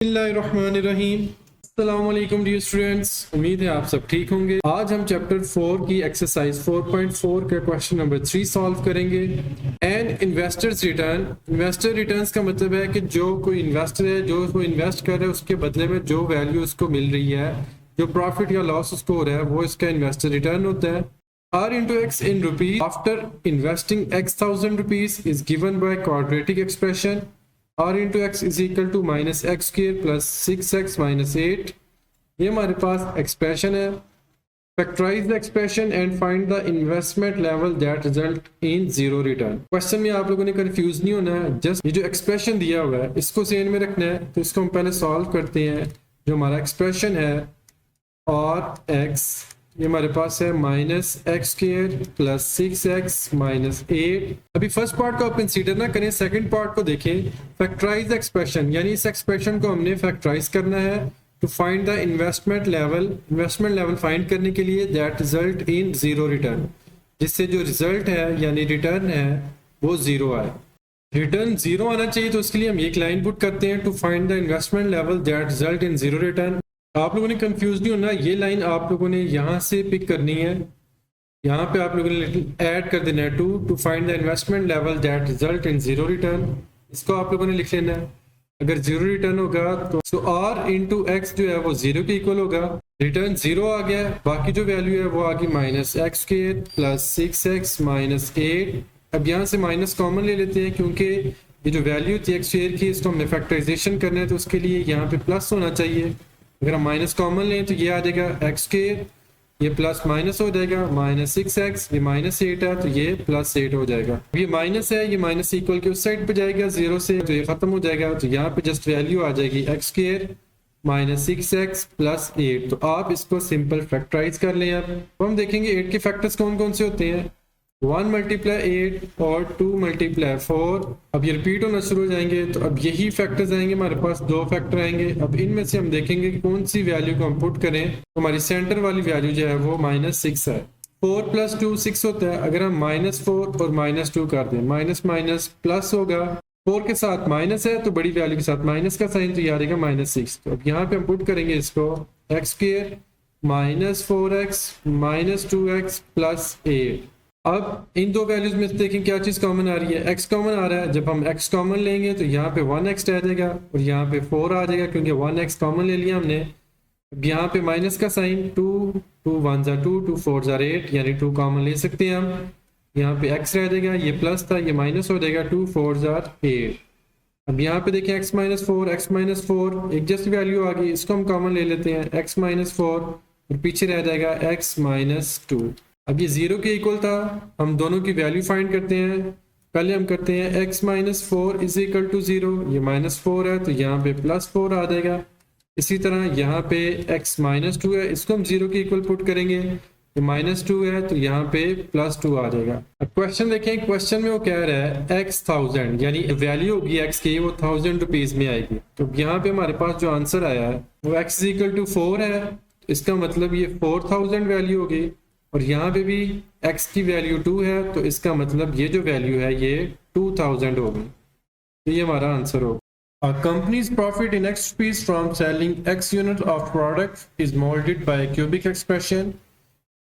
बिस्मिल्लाहिर्रहमानिर्रहीम। अस्सलाम वालेकुम डियर स्टूडेंट्स, उम्मीद है आप सब ठीक होंगे। आज हम चैप्टर 4 की एक्सरसाइज 4.4 का क्वेश्चन नंबर 3 सॉल्व करेंगे। And investors return, investor returns का मतलब है कि जो कोई इन्वेस्टर है जो उसको इन्वेस्ट कर रहा है उसके बदले में जो वैल्यू उसको मिल रही है, जो प्रॉफिट या लॉस उसको हो रहा है, वो इसका इन्वेस्टर रिटर्न होता है। R into x in rupees after investing x thousand rupees is given by quadratic expression R into x is equal to minus x square plus 6x minus 8। ये हमारे पास एक्सप्रेशन है। Factorise the expression and find the investment level that result in zero return. Question में आप लोगों ने confuse नहीं होना है, जस्ट ये जो एक्सप्रेशन दिया हुआ है इसको सेन में रखना है। तो इसको हम पहले सॉल्व करते हैं। जो हमारा एक्सप्रेशन है और x, ये हमारे पास है minus x square plus 6x minus 8। अभी फर्स्ट पार्ट को आप कंसीडर ना करें, सेकंड पार्ट को देखें। फैक्टराइज एक्सप्रेशन यानी इस एक्सप्रेशन को हमने फैक्टराइज करना है to find the investment level. Investment level find करने के लिए that result in zero return, जिससे जो रिजल्ट है यानी रिटर्न है वो जीरो आए। रिटर्न जीरो आना चाहिए, तो उसके लिए हम एक लाइन पुट करते हैं to find the investment level that result in zero return. आप लोगों ने कंफ्यूज नहीं होना, ये लाइन आप लोगों ने यहाँ से पिक करनी है। यहाँ पे आप लोगों ने ऐड कर देना है to find the investment level that result in zero return. इसको आप लोगों ने लिख लेना है। अगर जीरो रिटर्न होगा तो R इंटू एक्स जो है वो जीरो के इक्वल होगा। रिटर्न जीरो आ गया, बाकी जो वैल्यू है वो आ गई minus x square plus 6x minus 8। अब यहाँ से माइनस कॉमन ले लेते हैं, क्योंकि ये जो वैल्यू थी एक्स स्क्वायर की इसको हमने फैक्टराइजेशन करना है, तो उसके लिए यहाँ पे प्लस होना चाहिए। अगर हम माइनस कॉमन लें तो ये आ जाएगा एक्स स्क्वायर, ये प्लस माइनस हो जाएगा माइनस 6x, ये माइनस 8 है तो ये प्लस 8 हो जाएगा। ये माइनस है, ये माइनस इक्वल के उस साइड पे जाएगा जीरो से, तो ये खत्म हो जाएगा। तो यहाँ पे जस्ट वैल्यू आ जाएगी x square minus 6x plus 8। तो आप इसको सिंपल फैक्टराइज कर लें। अब तो हम देखेंगे 8 के फैक्टर्स कौन कौन से होते हैं। 1 मल्टीप्लाई 8 और 2 मल्टीप्लाई 4। अब ये रिपीट होना शुरू हो जाएंगे, तो अब यही फैक्टर्स आएंगे, हमारे पास दो फैक्टर आएंगे। अब इनमें से हम देखेंगे कि कौन सी वैल्यू को हम पुट करें। तो हमारी सेंटर वाली वैल्यू जो है वो माइनस 6 है। 4 प्लस 2 6 होता है। अगर हम माइनस 4 और माइनस 2 कर दें, माइनस माइनस प्लस होगा। 4 के साथ माइनस है तो बड़ी वैल्यू के साथ माइनस का साइन, तो ये आ जाएगा माइनस 6। तो अब यहाँ पे हम पुट करेंगे इसको x square minus 4x minus 2x plus 8। अब इन दो वैल्यूज में देखें क्या चीज कॉमन आ रही है, x कॉमन आ रहा है। जब हम x कॉमन लेंगे तो यहाँ पे 1x रह जाएगा और यहाँ पे 4 आ जाएगा, क्योंकि 1x कॉमन ले लिया हमने। अब यहाँ पे माइनस का साइन 2 2 1 2 2 4 8, यानी 2 कॉमन ले सकते हैं हम। यहाँ पे x रह जाएगा, ये प्लस था ये माइनस हो जाएगा, 2 4 8। अब यहाँ पे देखें x माइनस 4 एक जस्ट वैल्यू आ गई, इसको हम कॉमन ले लेते हैं x माइनस 4 और पीछे रह जाएगा x माइनस 2। अब ये जीरो के इक्वल था, हम दोनों की वैल्यू फाइंड करते हैं। पहले हम करते हैं x minus 4 is equal to 0, ये माइनस 4 है तो यहाँ पे प्लस 4 आ जाएगा। इसी तरह यहाँ पे x माइनस 2 है, इसको हम जीरो के इक्वल पुट करेंगे, ये माइनस 2 है तो यहाँ पे प्लस 2 आ जाएगा। अब क्वेश्चन देखें, क्वेश्चन में वो कह रहा है x 1000, यानी वैल्यू होगी x की वो 1000 रुपीज में आएगी। तो यहाँ पे हमारे पास जो आंसर आया है वो x इज इक्वल टू 4 है, इसका मतलब ये 4000 वैल्यू होगी। और यहाँ पे भी x की वैल्यू 2 है, तो इसका मतलब ये जो वैल्यू है ये 2000 होगी। तो ये हमारा आंसर होगा। A company's profit in x rupees from selling x unit of product is molded by a cubic expression।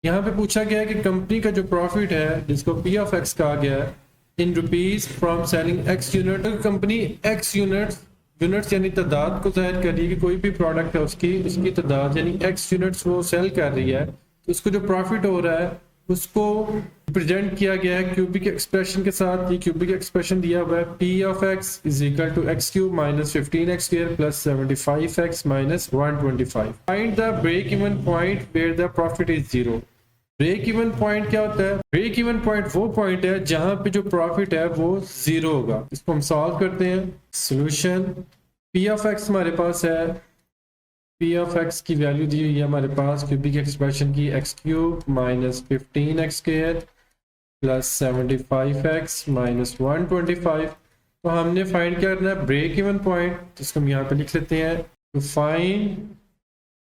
यहाँ पे पूछा गया है कि कंपनी का जो प्रॉफिट है जिसको P of x कहा गया है in rupees from selling x unit. Company x units यानी तादाद को जाहिर कर रही है कि कोई भी प्रोडक्ट है उसकी तादाद यानी x यूनिट्स वो सेल कर रही है, तो उसको जो प्रॉफिट हो रहा है उसको प्रेजेंट किया गया है क्यूबिक एक्सप्रेशन के साथ। ये क्यूबिक एक्सप्रेशन दिया हुआ है P of x is equal to x cube minus 15x square plus 75x minus 125। Find the break even point where the profit is zero. Break even point क्या होता है? Break even point वो point है जहां पे जो profit है वो जीरो होगा। इसको हम सॉल्व करते हैं। सोल्यूशन P of x हमारे पास है, P of x की वैल्यू दी हुई है हमारे पास क्यूबिक एक्सप्रेशन की x cube minus 15x square plus 75x minus 125। तो हमने फाइंड करना है ब्रेक इवन पॉइंट, जिसको हम यहाँ पे लिख लेते हैं to find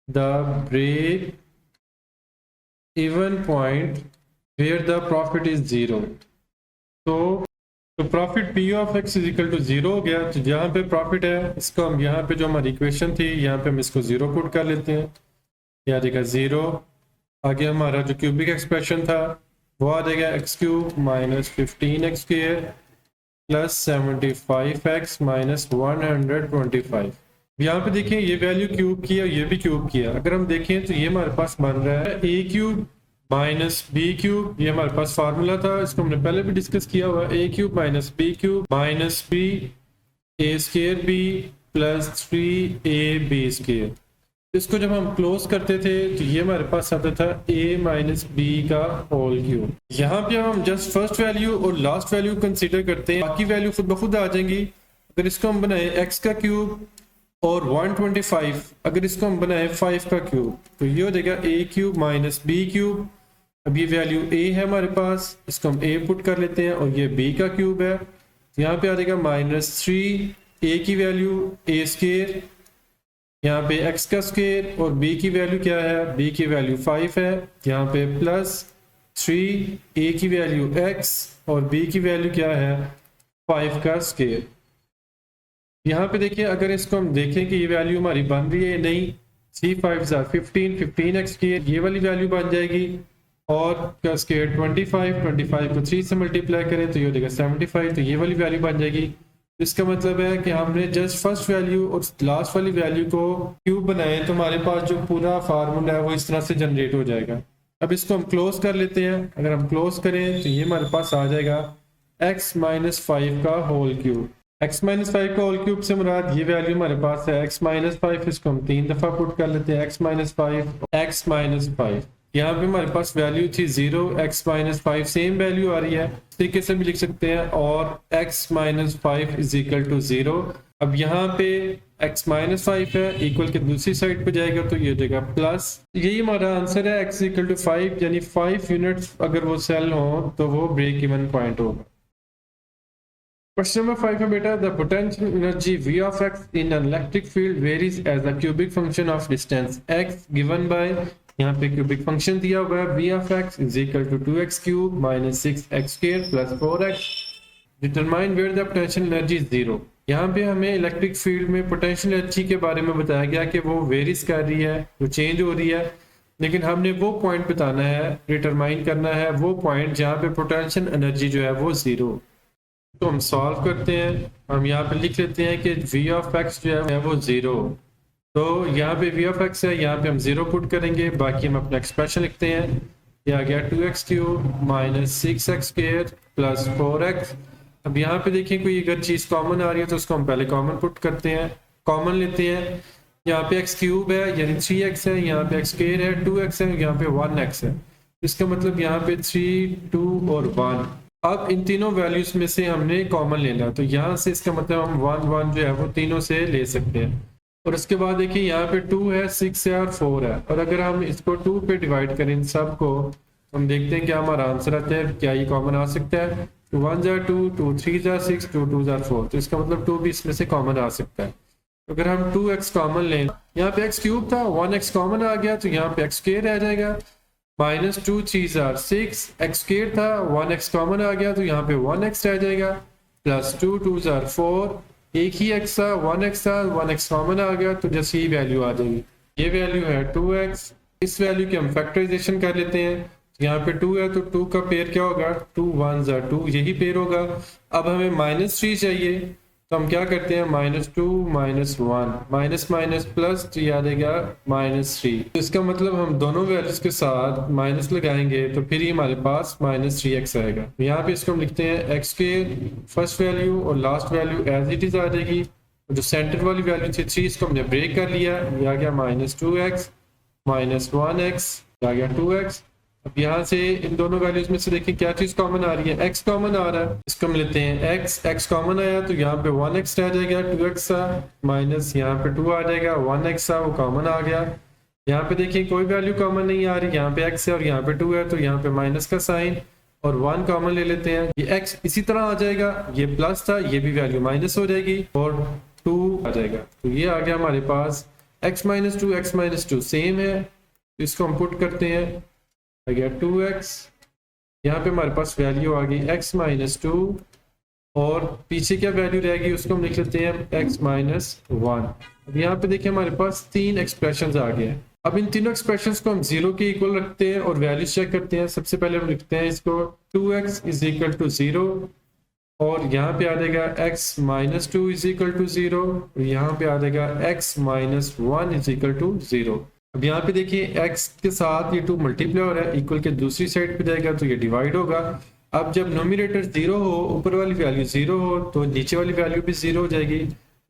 the break even point where the profit is zero. तो तो profit P of x is equal to 0 हो गया। तो जहाँ पे प्रॉफिट है इसको हम यहाँ पे जो हमारी इक्वेशन थी यहाँ पे हम इसको 0 पुट कर लेते हैं। यह आ जाएगा 0। आगे हमारा जो क्यूबिक एक्सप्रेशन था वो आ जाएगा x cube minus 15x square plus 75x minus 125। यहाँ पे देखिए ये वैल्यू क्यूब की है, ये भी क्यूब किया। अगर हम देखें तो ये हमारे पास बन रहा है A cube minus B cube. ये हमारे पास फार्मूला था, इसको हमने पहले भी डिस्कस किया हुआ है। A cube minus B cube minus B A square B plus 3ab square. इसको जब हम क्लोज करते थे तो ये हमारे पास आता था a माइनस बी का होल क्यूब। यहाँ पे हम जस्ट फर्स्ट वैल्यू और लास्ट वैल्यू कंसीडर करते हैं, बाकी वैल्यू खुद ब खुद आ जाएंगी। अगर इसको हम बनाए x का क्यूब और 125, अगर इसको हम बनाए 5 का क्यूब तो ये हो जाएगा a cube minus B cube. अब ये वैल्यू a है हमारे पास, इसको हम a पुट कर लेते हैं और ये b का क्यूब है। यहाँ पे आ जाएगा माइनस 3 a की वैल्यू a स्क्वायर, यहाँ पे x का स्क्वायर और b की वैल्यू क्या है, b की वैल्यू 5 है। यहाँ पे प्लस 3 a की वैल्यू x और b की वैल्यू क्या है 5 का स्क्वायर। यहाँ पे देखिए अगर इसको हम देखें कि ये वैल्यू हमारी बन रही है नहीं, 3 5 15, 15x स्क्वायर ये वाली वैल्यू बन जाएगी और का स्क्वायर 25 को 3 से मल्टीप्लाई करें तो ये हो जाएगा 75, तो ये वाली वैल्यू बन जाएगी। इसका मतलब है कि हमने जस्ट फर्स्ट वैल्यू और लास्ट वाली वैल्यू को क्यूब बनाए तो हमारे पास जो पूरा फार्मूला है वो इस तरह से जनरेट हो जाएगा। अब इसको हम क्लोज कर लेते हैं। अगर हम क्लोज करें तो ये हमारे पास आ जाएगा x माइनस 5 का होल क्यूब। x माइनस 5 का होल क्यूब से मुराद ये वैल्यू हमारे पास है x माइनस 5, इसको हम 3 दफा पुट कर लेते हैं x माइनस 5। यहाँ पे हमारे पास वैल्यू थी 0, x माइनस 5 सेम वैल्यू आ रही है, इस तरीके से भी लिख सकते हैं और x minus 5 is equal to 0। अब यहाँ पे x माइनस 5 है, इक्वल के दूसरी साइड पे जाएगा तो ये हो जाएगा प्लस। यही हमारा आंसर है, x इक्वल टू 5 यानी 5 यूनिट्स अगर वो सेल हो तो वो ब्रेक इवन पॉइंट होगा। क्वेश्चन नंबर 5 है बेटा, the potential energy V of x in an electric field varies as a cubic function of distance x given by, यहाँ पे क्यूबिक फंक्शन दिया हुआ है V of x is equal to 2x cube minus 6x square plus 4x, determine where the potential energy is 0। यहाँ पे हमें electric field में potential energy के बारे में बताया गया कि वो वेरीज कर रही है, वो चेंज हो रही है, लेकिन हमने वो पॉइंट बताना है, डिटरमाइन करना है वो पॉइंट जहाँ पे पोटेंशियल एनर्जी जो है वो 0। तो हम सॉल्व करते हैं। हम यहाँ पे लिख लेते हैं कि V of x जो है वो 0, तो यहाँ पे V of x है, यहाँ पे हम 0 पुट करेंगे, बाकी हम अपना एक्सप्रेशन लिखते हैं। ये आ गया 2x cube minus 6x square plus 4x। अब यहाँ पे देखिए कोई अगर चीज़ कॉमन आ रही है तो उसको हम पहले कॉमन पुट करते हैं, कॉमन लेते हैं। यहाँ पे x क्यूब है यानी 3x है, यहाँ पे x स्क्वायर है 2x है, यहाँ पे 1x है, इसका मतलब यहाँ पे 3, 2 और 1। अब इन तीनों वैल्यूज में से हमने कॉमन लेना, तो यहाँ से इसका मतलब हम 1 1 जो है वो तीनों से ले सकते हैं। और उसके बाद देखिए यहाँ पे 2 है, 6 है और 4 है, और अगर हम इसको 2 पे डिवाइड करें इन सब को, हम देखते हैं क्या हमारा आंसर आता है, क्या ये कॉमन आ सकता है। 2 1 जार 2, 2 3 जार 6, 2 2 जार 4, तो इसका मतलब 2 भी इसमें से कॉमन आ सकता है। अगर हम 2x कॉमन लें, यहाँ पे x क्यूब था, 1x कॉमन आ गया तो यहाँ पे x स्क्वायर रह जाएगा, माइनस 2 3 जार 6, x स्क्वायर था, 1x कॉमन आ गया तो यहाँ पे 1x रह जाएगा, प्लस 2 2 जार 4, एक ही x था 1x था, 1x कॉमन आ गया तो जैसे ही वैल्यू आ जाएगी, ये वैल्यू है 2x। इस वैल्यू की हम फैक्टराइजेशन कर लेते हैं, यहाँ पे 2 है तो 2 का पेयर क्या होगा, 2 1 जार 2, यही पेयर होगा। अब हमें माइनस 3 चाहिए तो हम क्या करते हैं, minus 2 minus 1 minus minus plus तो याद आएगा माइनस 3, तो इसका मतलब हम दोनों वैल्यूज के साथ माइनस लगाएंगे तो फिर ही हमारे पास माइनस 3x आएगा। यहाँ पे इसको हम लिखते हैं x के फर्स्ट वैल्यू और last value as it is आ जाएगी। जो सेंटर वाली वैल्यू थी 3, इसको हमने ब्रेक कर लिया, ये आ गया माइनस 2x माइनस 1x, आ गया 2x। अब यहाँ से इन दोनों वैल्यूज में से देखिए क्या चीज कॉमन आ रही है, x कॉमन आ रहा है, इसको हम लेते हैं x कॉमन आया तो यहाँ पे 1x रह जाएगा, 2x था माइनस यहाँ पे 2 आ जाएगा, 1x था वो कॉमन आ गया। यहाँ पे देखिए कोई वैल्यू कॉमन नहीं आ रही, यहाँ पे x है और यहाँ पे 2 है तो यहाँ पे माइनस का साइन और 1 कॉमन ले लेते हैं, ये x इसी तरह आ जाएगा, ये प्लस था ये भी वैल्यू माइनस हो जाएगी और 2 आ जाएगा, तो ये आ गया हमारे पास x माइनस 2 सेम है, तो इसको हम पुट करते हैं, आ गया 2x। यहाँ पे हमारे पास वैल्यू आ गई x माइनस 2 और पीछे क्या वैल्यू रहेगी उसको हम लिख लेते हैं x माइनस 1। अब यहाँ पे देखिए हमारे पास 3 एक्सप्रेशन आ गए हैं। अब इन तीनों एक्सप्रेशंस को हम 0 के इक्वल रखते हैं और वैल्यूज चेक करते हैं। सबसे पहले हम लिखते हैं इसको 2x इज इक्वल टू 0 और यहाँ पे आ जाएगा x minus 2 is equal to 0 और यहाँ पे आ जाएगा x minus 1 is equal to 0। अब यहाँ पे देखिए x के साथ ये 2 मल्टीप्लाई हो रहा है, इक्वल के दूसरी साइड पे जाएगा तो ये डिवाइड होगा। अब जब नोमिनेटर 0 हो, ऊपर वाली वैल्यू 0 हो तो नीचे वाली वैल्यू भी 0 हो जाएगी।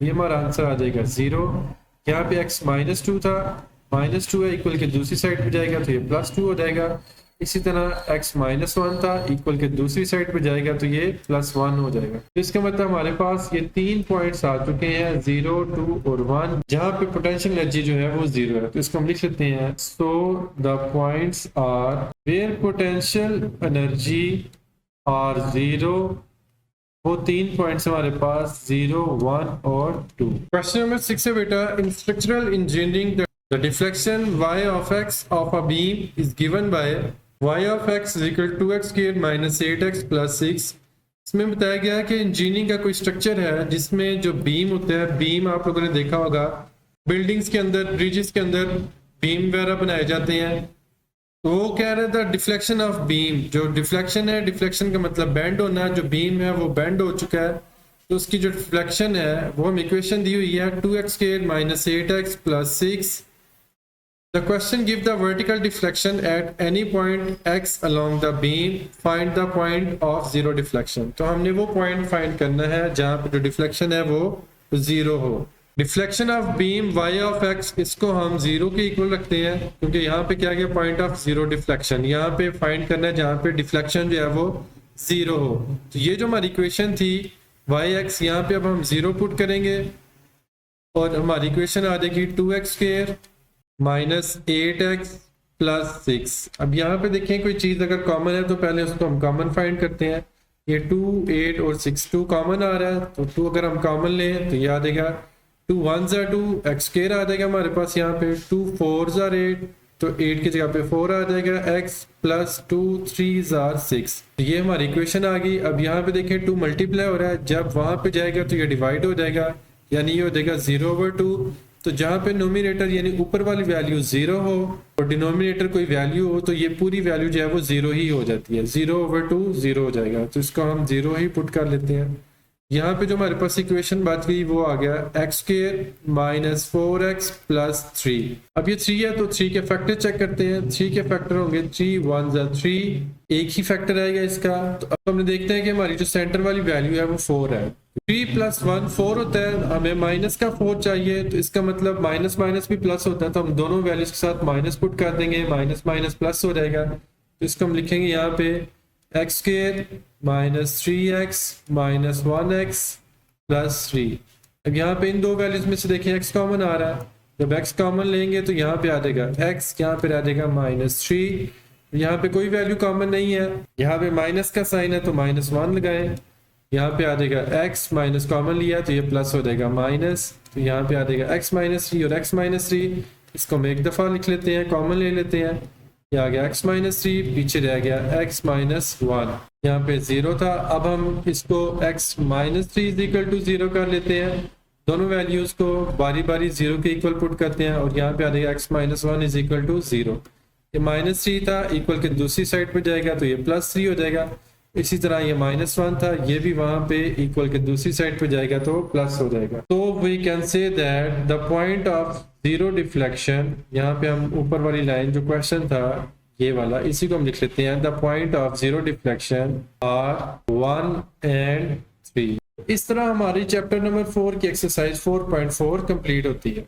ये हमारा आंसर आ जाएगा 0। यहाँ पे x माइनस 2 था, माइनस 2 है, इक्वल के दूसरी साइड पे जाएगा तो ये प्लस 2 हो जाएगा। इसी तरह x माइनस 1 था, इक्वल के दूसरी साइड पे जाएगा तो ये प्लस 1 हो जाएगा। तो इसका मतलब हमारे पास ये 3 पॉइंट्स आ चुके हैं 0, 2 और 1, जहाँ पे पोटेंशियल एनर्जी जो है वो 0 है। तो इसको हम लिख लेते हैं so the points are where potential energy are 0। वो 3 पॉइंट्स हमारे पास 0, 1 और 2। क्वेश्चन नंबर 6 है बेटा, इन structural engineering the deflection y of x of a beam is given by y of x is equal to 2x squared minus 8x plus 6। इसमें बताया गया है कि इंजीनियरिंग का कोई स्ट्रक्चर है जिसमें जो बीम होता है, बीम आप लोगों ने देखा होगा बिल्डिंग्स के अंदर, ब्रिजेस के अंदर बीम वगैरह बनाए जाते हैं। तो वो कह रहे थे डिफ्लेक्शन ऑफ बीम, जो डिफ्लेक्शन है, डिफ्लेक्शन का मतलब बेंड होना, जो बीम है वो बेंड हो चुका है तो उसकी जो डिफ्लेक्शन है वो हम इक्वेशन दी हुई है 2x squared minus 8x plus 6। The question give the vertical deflection at any point x along the beam. Find the point of zero deflection। तो हमने वो पॉइंट फाइंड करना है जहाँ पे जो डिफ्लेक्शन है वो 0 हो। Deflection of beam y of x, इसको हम 0 के इक्वल रखते हैं क्योंकि यहाँ पे क्या गया पॉइंट ऑफ जीरो डिफ्लेक्शन, यहाँ पे फाइंड करना है जहाँ पे डिफ्लेक्शन जो है वो 0 हो। तो ये जो हमारी इक्वेशन थी yx, यहाँ पे अब हम 0 पुट करेंगे और हमारी इक्वेशन आ जाएगी 2x square minus 8x plus 6। अब यहाँ पे देखें कोई चीज अगर कॉमन है तो पहले उसको हम कॉमन फाइंड करते हैं। ये 2, 8 और 6 2 कॉमन आ रहा है तो 2 अगर हम कॉमन लें तो ये आ जाएगा 2 1 ज़ा 2 x स्क्वायर आ जाएगा हमारे पास। यहाँ पे 2 4 ज़ा 8 तो 8 की जगह पे 4 आ जाएगा x प्लस 2 3 ज़ा 6। तो ये हमारी इक्वेशन आ गई। अब यहाँ पे देखें 2 मल्टीप्लाई हो रहा है, जब वहां पे जाएगा तो ये डिवाइड हो जाएगा, यानी ये हो जाएगा 0/2। तो जहाँ पे नोमिनेटर यानी ऊपर वाली वैल्यू 0 हो और डिनोमिनेटर कोई वैल्यू हो तो ये पूरी वैल्यू जो है वो 0 ही हो जाती है। 0/2 0 हो जाएगा, तो इसको हम 0 ही पुट कर लेते हैं। यहाँ पे जो हमारे पास इक्वेशन बच गई वो आ गया x square minus 4x plus 3। अब ये 3 है तो 3 के फैक्टर चेक करते हैं। 3 के फैक्टर होंगे 3 1 ज़ा 3, एक ही फैक्टर आएगा इसका। तो अब हमने देखते हैं कि हमारी जो सेंटर वाली वैल्यू है वो 4 है। 3 प्लस 1 4 होता है, हमें माइनस का 4 चाहिए तो इसका मतलब माइनस माइनस भी प्लस होता है, तो हम दोनों वैल्यूज के साथ माइनस पुट कर देंगे, माइनस माइनस प्लस हो जाएगा। तो इसको हम लिखेंगे यहाँ पे x square minus 3x minus 1x plus 3। अब यहाँ पे इन दो वैल्यूज में से देखिए x कॉमन आ रहा है, जब x कॉमन लेंगे तो यहाँ पे आ जाएगा x, यहाँ पे आ जाएगा माइनस 3। यहाँ पे कोई वैल्यू कॉमन नहीं है, यहाँ पे माइनस का साइन है तो माइनस 1 लगाएं। यहाँ पे आ जाएगा x, माइनस कॉमन लिया तो ये प्लस हो जाएगा माइनस, तो यहाँ पे आ जाएगा x माइनस 3 और x माइनस 3। इसको हम एक दफ़ा लिख लेते हैं, कॉमन ले लेते हैं। ये आ गया x माइनस 3, पीछे रह गया x माइनस 1, यहाँ पे 0 था। अब हम इसको x minus 3 is equal to 0 कर लेते हैं। दोनों वैल्यूज को बारी बारी 0 के इक्वल पुट करते हैं और यहाँ पे आ जाएगा x minus 1 is equal to 0। ये माइनस 3 था, इक्वल के दूसरी साइड पे जाएगा तो ये प्लस 3 हो जाएगा। इसी तरह ये माइनस 1 था, ये भी वहां पे इक्वल के दूसरी साइड पे जाएगा तो प्लस हो जाएगा। तो we can say that the point of zero deflection, यहाँ पे हम ऊपर वाली लाइन जो क्वेश्चन था ये वाला, इसी को हम लिख लेते हैं the point of zero deflection are 1 and 3। इस तरह हमारी चैप्टर नंबर 4 की एक्सरसाइज 4.4 कंप्लीट होती है।